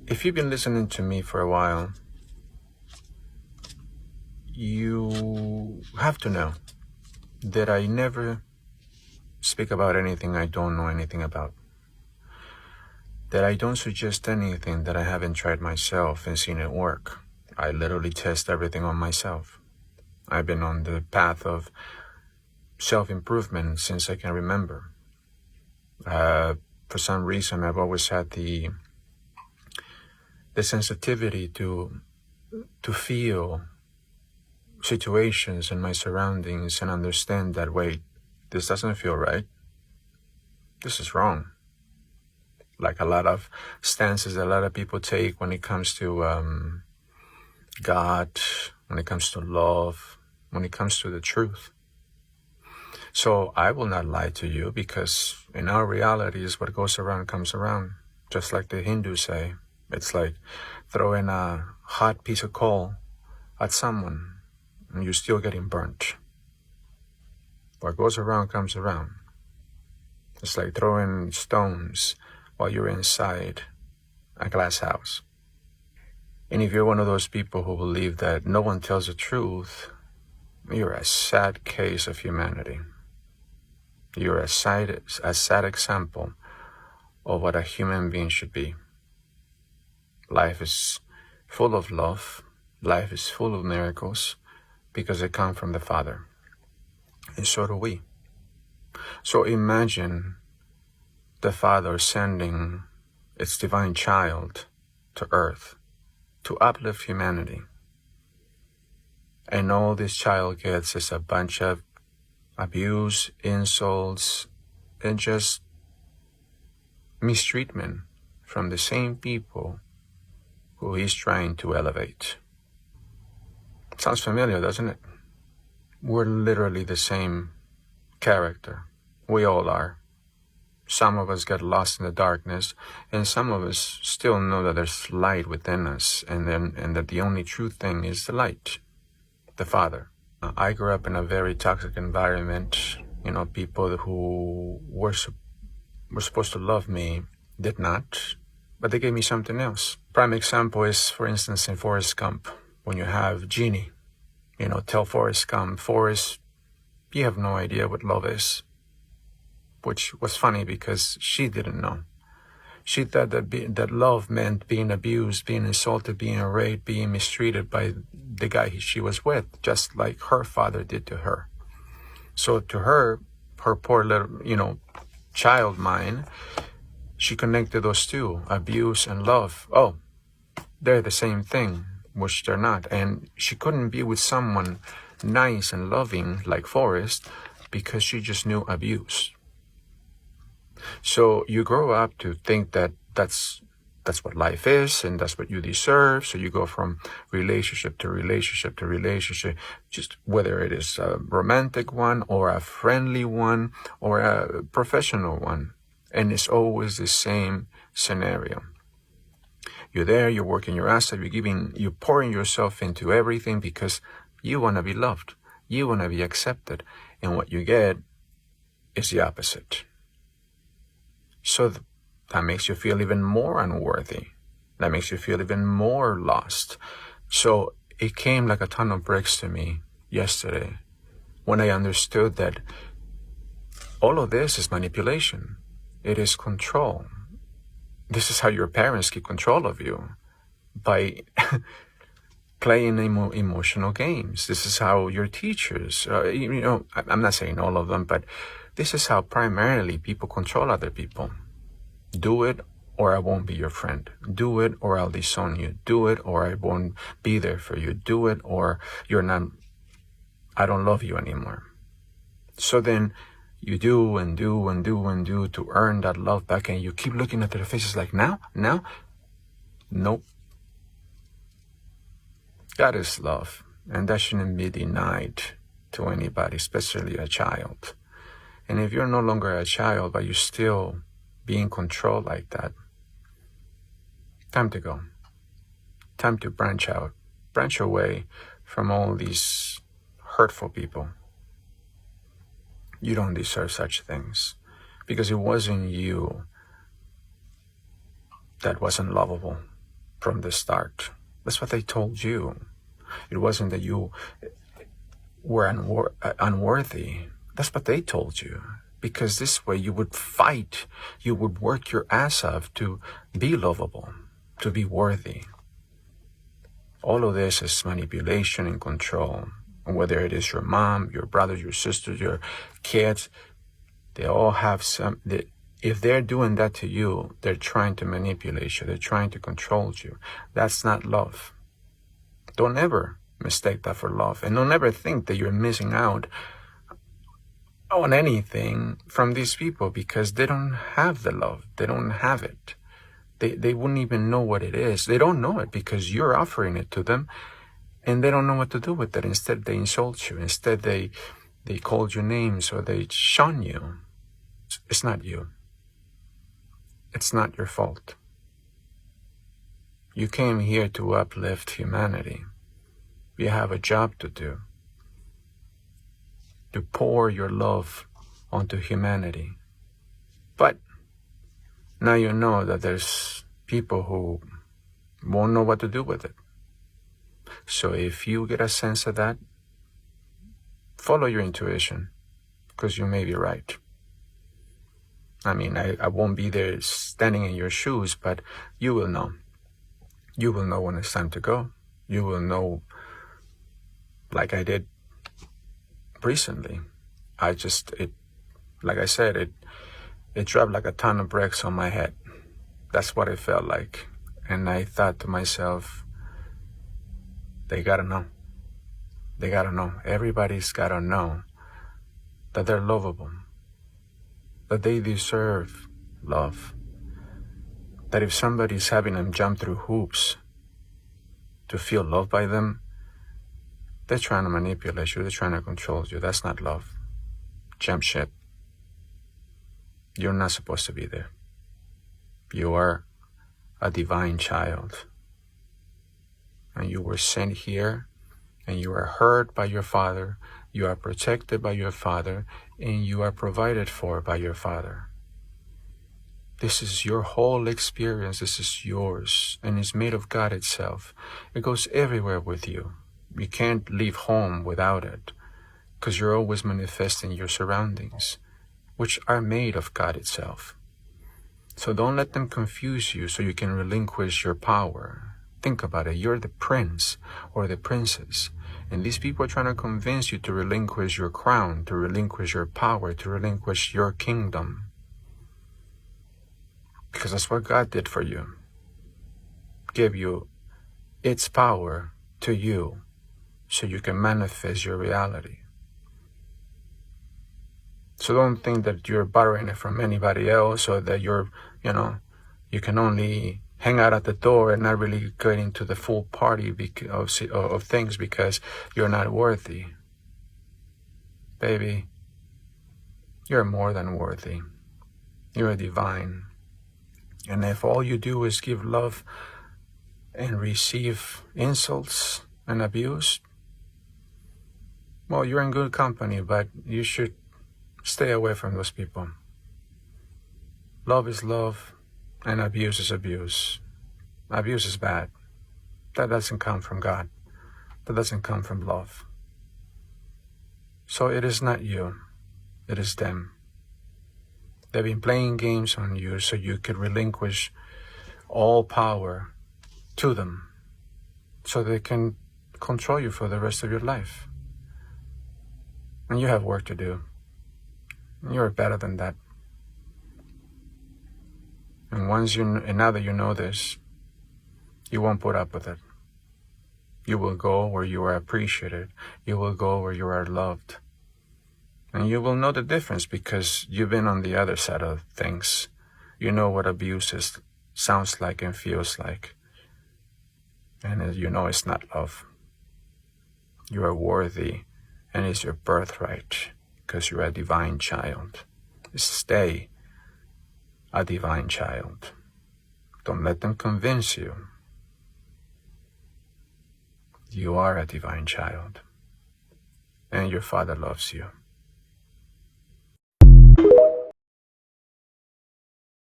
If you've been listening to me for a while, you have to know that I never speak about anything I don't know anything about. That I don't suggest anything that I haven't tried myself and seen it work. I literally test everything on myself. I've been on the path of self-improvement since I can remember. For some reason, I've always had the sensitivity to feel situations and my surroundings and understand that, wait, this doesn't feel right. This is wrong. Like a lot of stances that a lot of people take when it comes to God, when it comes to love, when it comes to the truth. So I will not lie to you, because in our realities, what goes around comes around. Just like the Hindus say, it's like throwing a hot piece of coal at someone and you're still getting burnt. What goes around comes around. It's like throwing stones while you're inside a glass house. And if you're one of those people who believe that no one tells the truth, you're a sad case of humanity. You're a sad example of what a human being should be. Life is full of love. Life is full of miracles because they come from the Father. And so do we. So imagine the Father sending its divine child to earth to uplift humanity. And all this child gets is a bunch of abuse, insults, and just mistreatment from the same people who he's trying to elevate. Sounds familiar, doesn't it? We're literally the same character. We all are. Some of us get lost in the darkness, and some of us still know that there's light within us, and that the only true thing is the light, the Father. I grew up in a very toxic environment. People who were supposed to love me did not, but they gave me something else. Prime example is, for instance, in Forrest Gump, when you have Jeannie, tell Forrest Gump, Forrest, you have no idea what love is. Which was funny because she didn't know. She thought that love meant being abused, being insulted, being raped, being mistreated by the guy she was with, just like her father did to her. So to her poor little, child mind, she connected those two, abuse and love. Oh, they're the same thing, which they're not. And she couldn't be with someone nice and loving like Forrest because she just knew abuse. So you grow up to think that that's what life is and that's what you deserve. So you go from relationship to relationship to relationship, just whether it is a romantic one or a friendly one or a professional one. And it's always the same scenario. You're there, you're working your ass off, you're pouring yourself into everything because you want to be loved. You want to be accepted. And what you get is the opposite. So that makes you feel even more unworthy. That makes you feel even more lost. So it came like a ton of bricks to me yesterday when I understood that all of this is manipulation. It is control. This is how your parents keep control of you, by playing emotional games. This is how your teachers, I'm not saying all of them, but this is how primarily people control other people. Do it or I won't be your friend. Do it or I'll disown you. Do it or I won't be there for you. Do it or I don't love you anymore. So then you do and do and do and do to earn that love back, and you keep looking at their faces like, now? Nope. God is love, and that shouldn't be denied to anybody, especially a child. And if you're no longer a child, but you're still being controlled like that, time to go. Time to branch out. Branch away from all these hurtful people. You don't deserve such things, because it wasn't you that wasn't lovable. from the start. That's what they told you. It wasn't that you were unworthy. That's what they told you. Because this way you would fight, you would work your ass off to be lovable, to be worthy. All of this is manipulation and control. And whether it is your mom, your brothers, your sisters, your kids, they all have if they're doing that to you, they're trying to manipulate you. They're trying to control you. That's not love. Don't ever mistake that for love. And don't ever think that you're missing out on anything from these people because they don't have the love. They don't have it. They wouldn't even know what it is. They don't know it because you're offering it to them and they don't know what to do with it. Instead, they insult you. Instead, they call you names or they shun you. It's not you. It's not your fault. You came here to uplift humanity. You have a job to do. To pour your love onto humanity. But now you know that there's people who won't know what to do with it. So if you get a sense of that, follow your intuition, because you may be right. I mean, I won't be there standing in your shoes, but you will know. You will know when it's time to go. You will know, like I did recently. Like I said, it dropped like a ton of bricks on my head. That's what it felt like. And I thought to myself, they gotta know. They gotta know. Everybody's gotta know that they're lovable. That they deserve love. That if somebody's having them jump through hoops to feel loved by them, they're trying to manipulate you. They're trying to control you. That's not love. Jump ship. You're not supposed to be there. You are a divine child. And you were sent here, and you are heard by your Father. You are protected by your Father, and you are provided for by your Father. This is your whole experience. This is yours, and it's made of God itself. It goes everywhere with you. You can't leave home without it, because you're always manifesting your surroundings, which are made of God itself. So don't let them confuse you so you can relinquish your power. Think about it. You're the prince or the princess. And these people are trying to convince you to relinquish your crown, to relinquish your power, to relinquish your kingdom. Because that's what God did for you. Give you its power to you so you can manifest your reality. So don't think that you're borrowing it from anybody else or that you can only hang out at the door and not really getting to the full party of things because you're not worthy. Baby, you're more than worthy. You're divine. And if all you do is give love and receive insults and abuse, well, you're in good company, but you should stay away from those people. Love is love, and abuse is abuse. Abuse is bad. That doesn't come from God. That doesn't come from love. So it is not you. It is them. They've been playing games on you so you could relinquish all power to them so they can control you for the rest of your life. And you have work to do. You're better than that. And now that you know this, you won't put up with it. You will go where you are appreciated. You will go where you are loved. And you will know the difference because you've been on the other side of things. You know what abuse sounds like and feels like. And you know it's not love. You are worthy, and it's your birthright because you're a divine child. Stay a divine child. Don't let them convince you. You are a divine child, and your Father loves you.